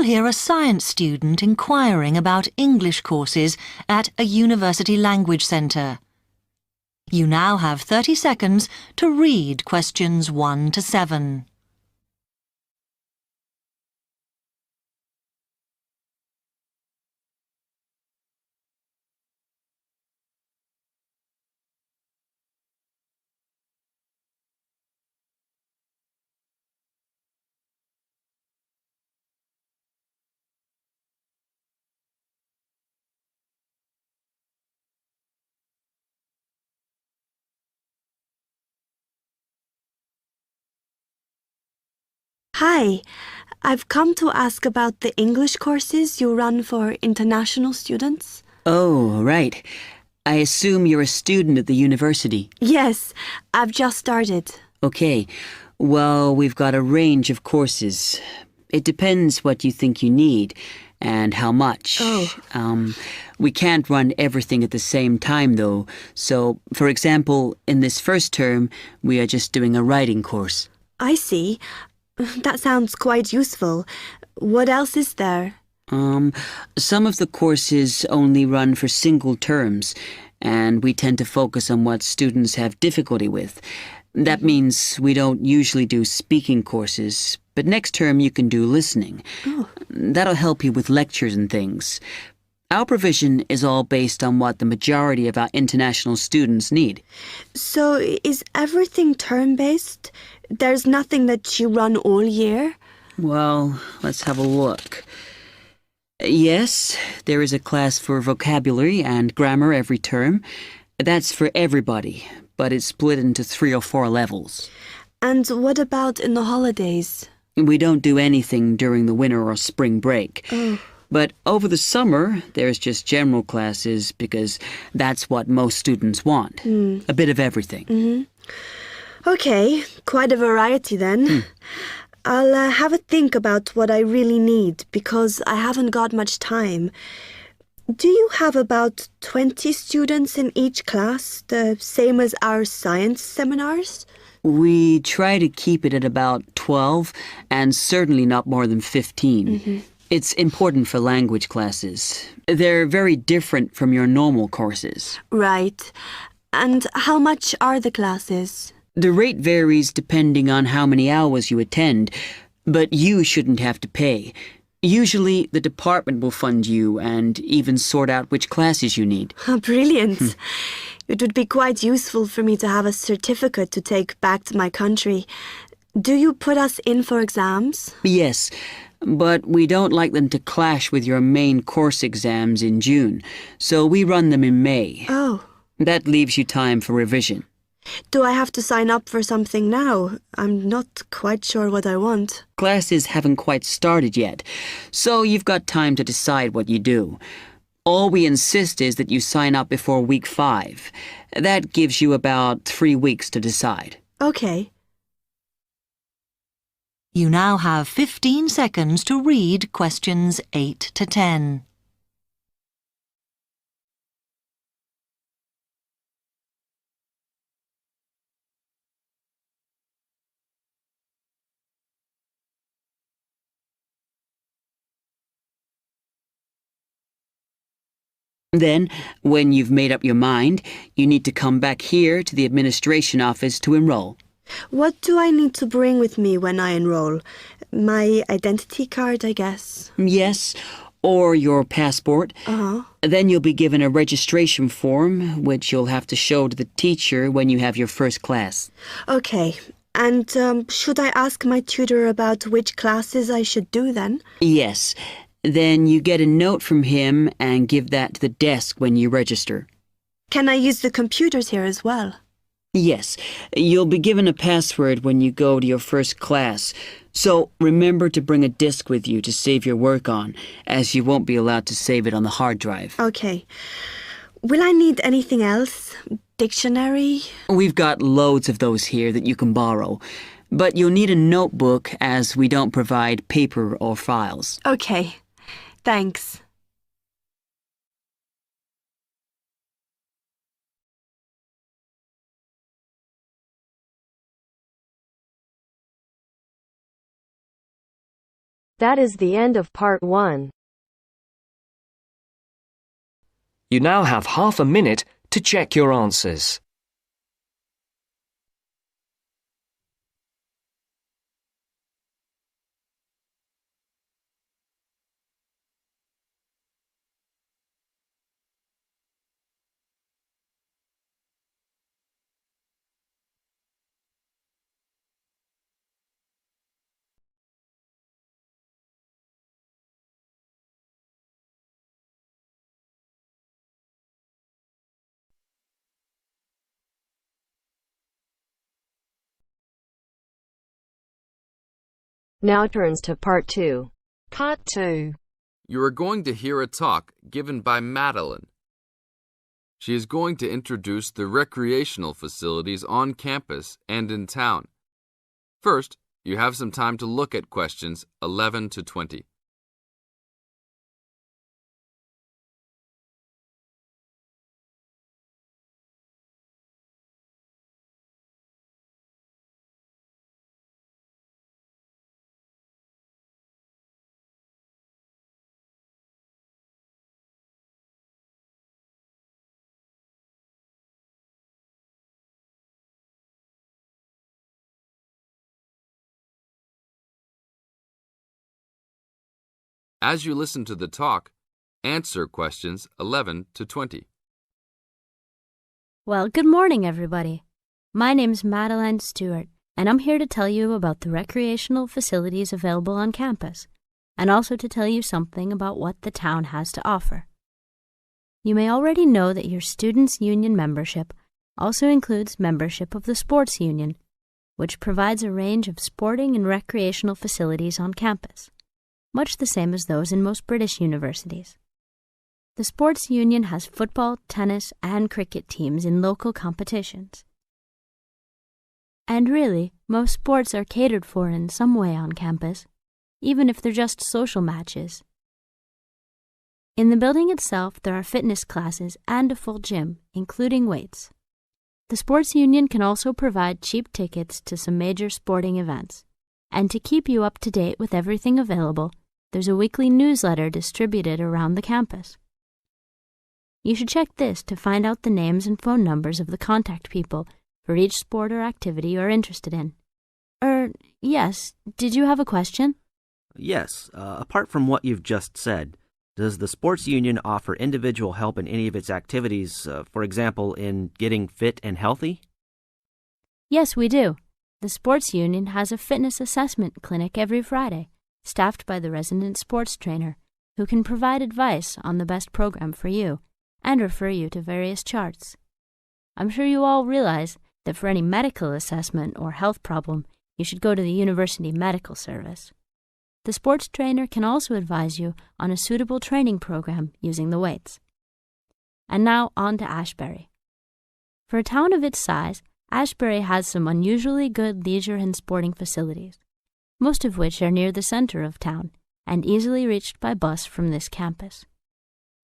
hear a science student inquiring about English courses at a university language centre. You now have 30 seconds to read questions 1 to 7. Hi, I've come to ask about the English courses you run for international students. Oh, right. I assume you're a student at the university. Yes, I've just started. Okay. Well, we've got a range of courses. It depends what you think you need and how much. We can't run everything at the same time, though. So, for example, in this first term, we are just doing a writing course. I see. That sounds quite useful. What else is there? Some of the courses only run for single terms, and we tend to focus on what students have difficulty with. That means we don't usually do speaking courses, but next term you can do listening. That'll help you with lectures and things. Our provision is all based on what the majority of our international students need. So, is everything term-based? There's nothing that you run all year? Well, let's have a look. Yes, there is a class for vocabulary and grammar every term. That's for everybody, but it's split into 3 or 4 levels. And what about in the holidays? We don't do anything during the winter or spring break. But over the summer, there's just general classes because that's what most students want. A bit of everything. Okay, quite a variety then. I'll have a think about what I really need because I haven't got much time. Do you have about 20 students in each class, the same as our science seminars? We try to keep it at about 12 and certainly not more than 15. It's important for language classes. They're very different from your normal courses. Right. And how much are the classes? The rate varies depending on how many hours you attend, but you shouldn't have to pay. Usually, the department will fund you and even sort out which classes you need. Brilliant. It would be quite useful for me to have a certificate to take back to my country. Do you put us in for exams? Yes, but we don't like them to clash with your main course exams in June, so we run them in May. Oh. That leaves you time for revision. Do I have to sign up for something now? I'm not quite sure what I want. Classes haven't quite started yet, so you've got time to decide what you do. All we insist is that you sign up before week 5. That gives you about 3 weeks to decide. Okay. You now have 15 seconds to read questions 8 to 10. Then, when you've made up your mind, you need to come back here to the administration office to enroll. What do I need to bring with me when I enroll? My identity card, I guess. Yes, or your passport. Then you'll be given a registration form, which you'll have to show to the teacher when you have your first class. Okay. And should I ask my tutor about which classes I should do then? Yes. Then you get a note from him and give that to the desk when you register. Can I use the computers here as well? Yes. You'll be given a password when you go to your first class. So remember to bring a disk with you to save your work on, as you won't be allowed to save it on the hard drive. Okay. Will I need anything else? Dictionary? We've got loads of those here that you can borrow. But you'll need a notebook as we don't provide paper or files. Okay. Thanks. That is the end of part 1. You now have half a minute to check your answers. Now turns to part 2. Part 2. You are going to hear a talk given by Madeline. She is going to introduce the recreational facilities on campus and in town. First, you have some time to look at questions 11 to 20. As you listen to the talk, answer questions 11 to 20. Well, good morning, everybody. My name's Madeline Stewart, and I'm here to tell you about the recreational facilities available on campus, and also to tell you something about what the town has to offer. You may already know that your students' union membership also includes membership of the sports union, which provides a range of sporting and recreational facilities on campus, much the same as those in most British universities. The sports union has football, tennis, and cricket teams in local competitions. And really, most sports are catered for in some way on campus, even if they're just social matches. In the building itself, there are fitness classes and a full gym, including weights. The sports union can also provide cheap tickets to some major sporting events. And to keep you up to date with everything available, there's a weekly newsletter distributed around the campus. You should check this to find out the names and phone numbers of the contact people for each sport or activity you're interested in. Yes, did you have a question? Yes, apart from what you've just said, does the sports union offer individual help in any of its activities, for example, in getting fit and healthy? Yes, we do. The sports union has a fitness assessment clinic every Friday, staffed by the resident sports trainer, who can provide advice on the best program for you and refer you to various charts. I'm sure you all realize that for any medical assessment or health problem, you should go to the University Medical Service. The sports trainer can also advise you on a suitable training program using the weights. And now on to Ashbury. For a town of its size, Ashbury has some unusually good leisure and sporting facilities, most of which are near the center of town and easily reached by bus from this campus.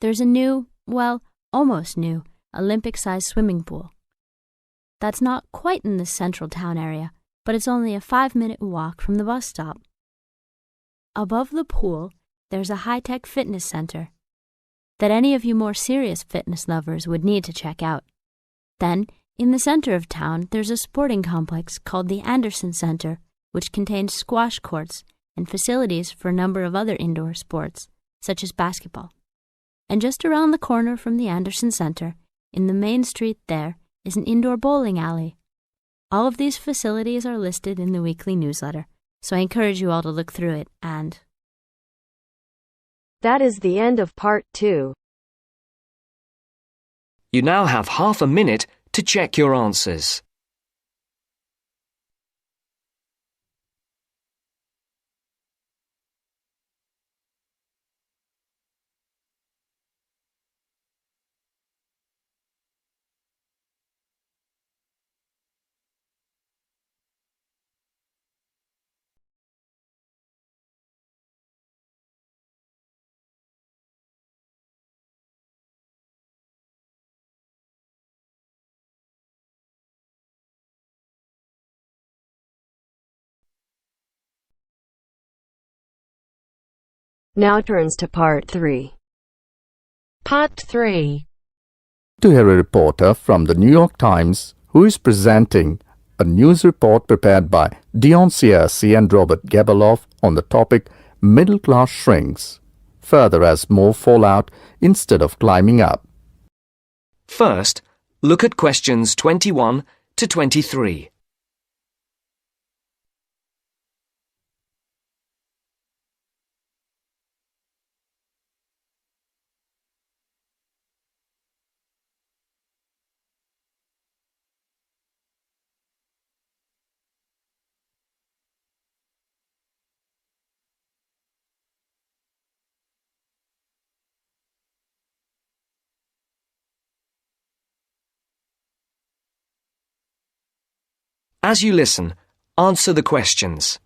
There's a new, well, almost new, Olympic-sized swimming pool. That's not quite in the central town area, but it's only a 5-minute walk from the bus stop. Above the pool, there's a high-tech fitness center that any of you more serious fitness lovers would need to check out. Then, in the center of town, there's a sporting complex called the Anderson Center, which contains squash courts and facilities for a number of other indoor sports, such as basketball. And just around the corner from the Anderson Center, in the main street there, is an indoor bowling alley. All of these facilities are listed in the weekly newsletter, so I encourage you all to look through it and... That is the end of part 2. You now have half a minute to check your answers. Now turns to Part 3. Part 3. To hear a reporter from the New York Times who is presenting a news report prepared by Dion Cierci and Robert Gebeloff on the topic Middle Class Shrinks, further as more fall out instead of climbing up. First, look at questions 21 to 23. As you listen, answer the questions.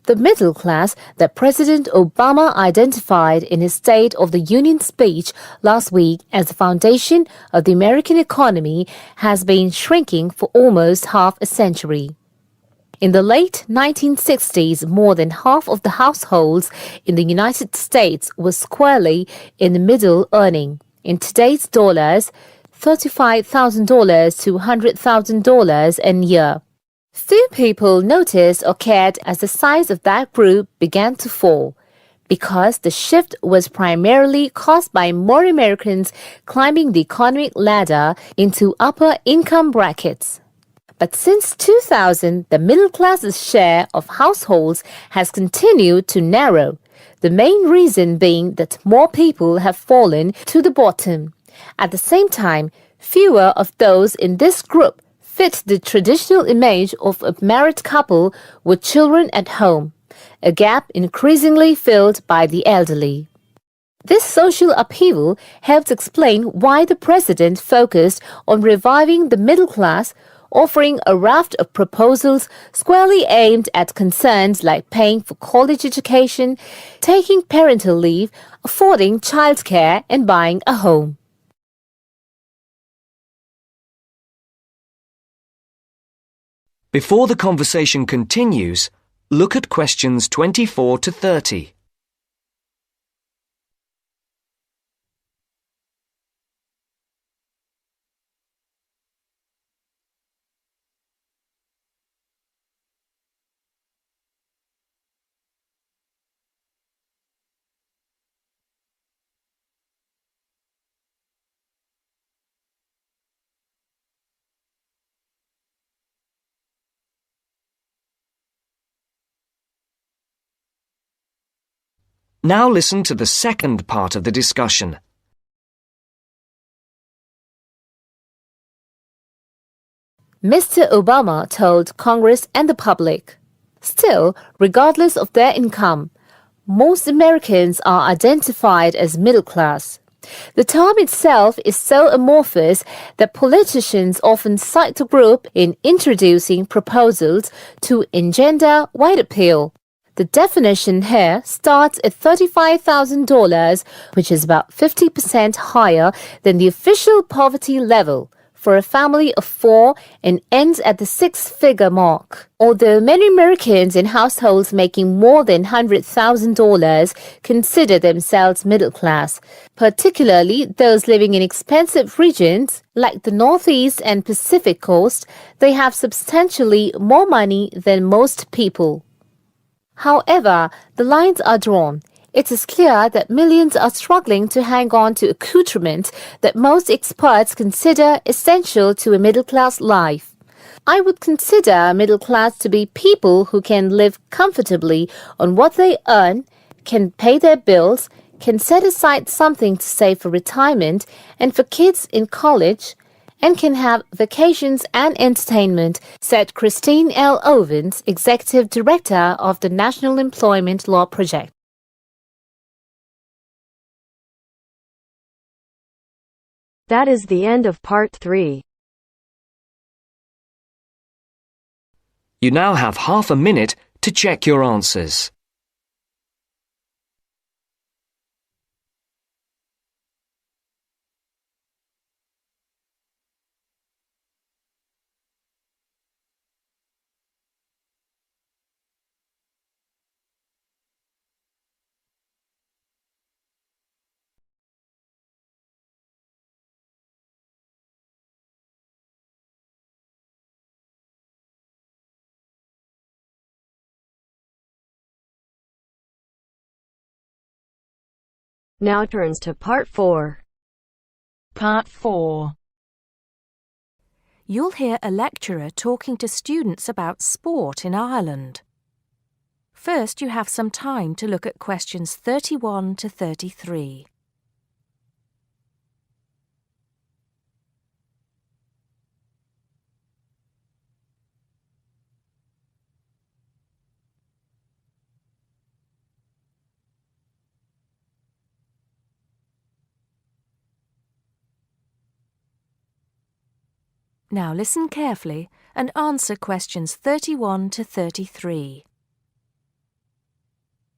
The middle class that President Obama identified in his State of the Union speech last week as the foundation of the American economy has been shrinking for almost half a century. In the late 1960s, more than half of the households in the United States were squarely in the middle, earning, in today's dollars, $35,000 to $100,000 a year. Few people noticed or cared as the size of that group began to fall, because the shift was primarily caused by more Americans climbing the economic ladder into upper income brackets. But since 2000, the middle class's share of households has continued to narrow, the main reason being that more people have fallen to the bottom. At the same time, fewer of those in this group fit the traditional image of a married couple with children at home, a gap increasingly filled by the elderly. This social upheaval helps explain why the president focused on reviving the middle class, offering a raft of proposals squarely aimed at concerns like paying for college education, taking parental leave, affording childcare, and buying a home. Before the conversation continues, look at questions 24 to 30. Now listen to the second part of the discussion. Mr. Obama told Congress and the public, still, regardless of their income, most Americans are identified as middle class. The term itself is so amorphous that politicians often cite the group in introducing proposals to engender wide appeal. The definition here starts at $35,000, which is about 50% higher than the official poverty level for a family of 4 and ends at the six-figure mark. Although many Americans in households making more than $100,000 consider themselves middle class, particularly those living in expensive regions like the Northeast and Pacific Coast, they have substantially more money than most people. However, the lines are drawn. It is clear that millions are struggling to hang on to accoutrement that most experts consider essential to a middle-class life. I would consider middle class to be people who can live comfortably on what they earn, can pay their bills, can set aside something to save for retirement and for kids in college, and can have vacations and entertainment, said Christine L. Ovens, Executive Director of the National Employment Law Project. That is the end of Part 3. You now have half a minute to check your answers. Now turns to Part 4. Part 4. You'll hear a lecturer talking to students about sport in Ireland. First, you have some time to look at questions 31 to 33. Now listen carefully and answer questions 31 to 33.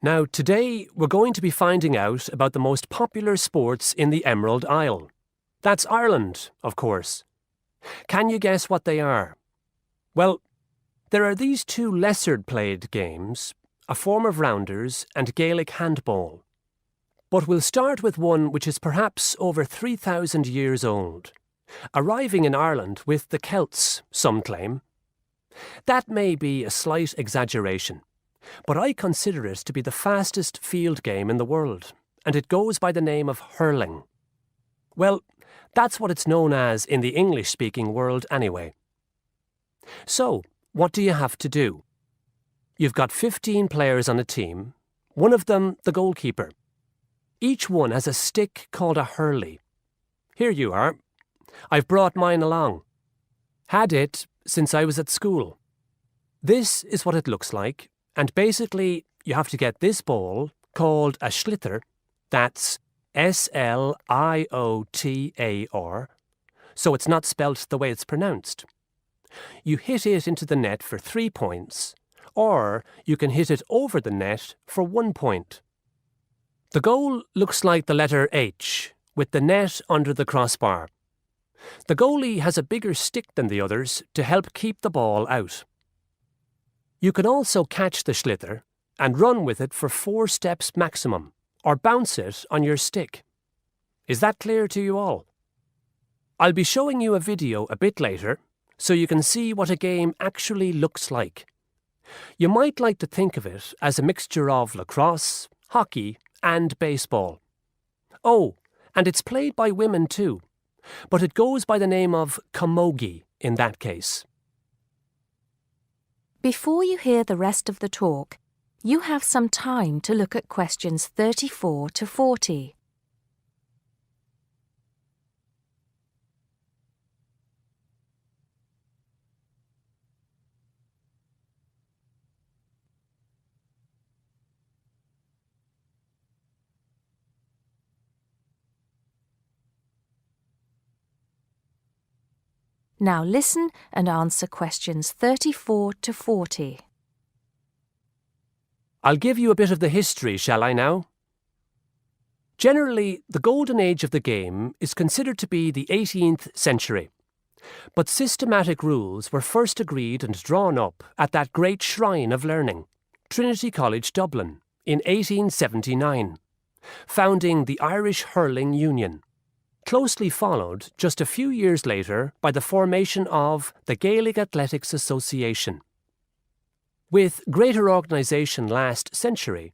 Now, today we're going to be finding out about the most popular sports in the Emerald Isle. That's Ireland, of course. Can you guess what they are? Well, there are these two lesser-played games, a form of rounders and Gaelic handball. But we'll start with one which is perhaps over 3,000 years old, arriving in Ireland with the Celts, some claim. That may be a slight exaggeration, but I consider it to be the fastest field game in the world, and it goes by the name of hurling. Well, that's what it's known as in the English-speaking world anyway. So, what do you have to do? You've got 15 players on a team, one of them the goalkeeper. Each one has a stick called a hurley. Here you are. I've brought mine along. Had it since I was at school. This is what it looks like, and basically you have to get this ball, called a sliotar, that's S-L-I-O-T-A-R, so it's not spelt the way it's pronounced. You hit it into the net for 3 points, or you can hit it over the net for 1 point. The goal looks like the letter H, with the net under the crossbar. The goalie has a bigger stick than the others to help keep the ball out. You can also catch the sliotar and run with it for 4 steps maximum, or bounce it on your stick. Is that clear to you all? I'll be showing you a video a bit later, so you can see what a game actually looks like. You might like to think of it as a mixture of lacrosse, hockey, and baseball. Oh, and it's played by women too, but it goes by the name of camogie in that case. Before you hear the rest of the talk, you have some time to look at questions 34 to 40. Now listen and answer questions 34 to 40. I'll give you a bit of the history, shall I now? Generally, the golden age of the game is considered to be the 18th century. But systematic rules were first agreed and drawn up at that great shrine of learning, Trinity College Dublin, in 1879, founding the Irish Hurling Union, closely followed just a few years later by the formation of the Gaelic Athletics Association. With greater organisation last century,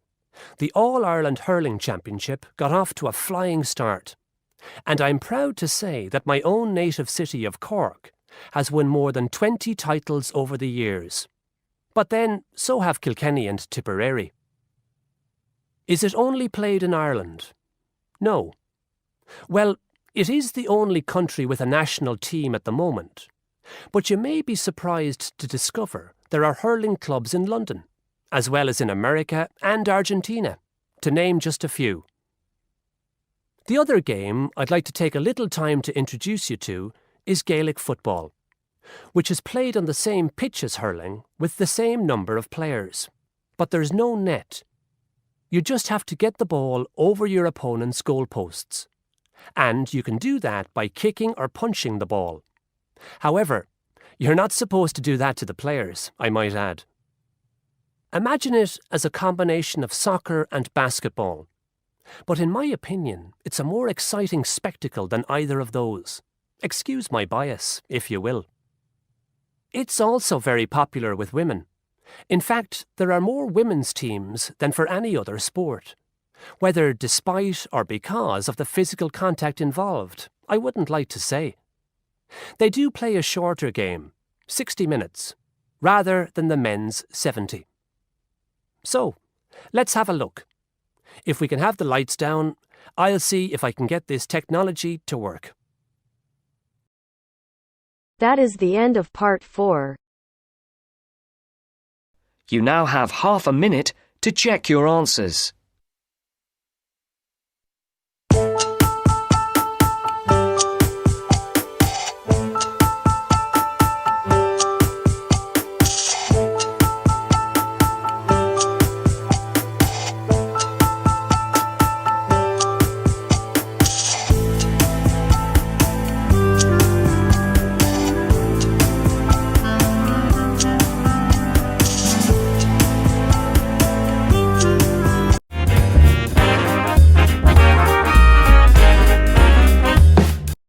the All-Ireland Hurling Championship got off to a flying start, and I'm proud to say that my own native city of Cork has won more than 20 titles over the years. But then, so have Kilkenny and Tipperary. Is it only played in Ireland? No. Well, it is the only country with a national team at the moment, but you may be surprised to discover there are hurling clubs in London, as well as in America and Argentina, to name just a few. The other game I'd like to take a little time to introduce you to is Gaelic football, which is played on the same pitch as hurling with the same number of players, but there's no net. You just have to get the ball over your opponent's goalposts. And you can do that by kicking or punching the ball. However, you're not supposed to do that to the players, I might add. Imagine it as a combination of soccer and basketball. But in my opinion, it's a more exciting spectacle than either of those. Excuse my bias, if you will. It's also very popular with women. In fact, there are more women's teams than for any other sport. Whether despite or because of the physical contact involved, I wouldn't like to say. They do play a shorter game, 60 minutes, rather than the men's 70. So, let's have a look. If we can have the lights down, I'll see if I can get this technology to work. That is the end of part 4. You now have half a minute to check your answers.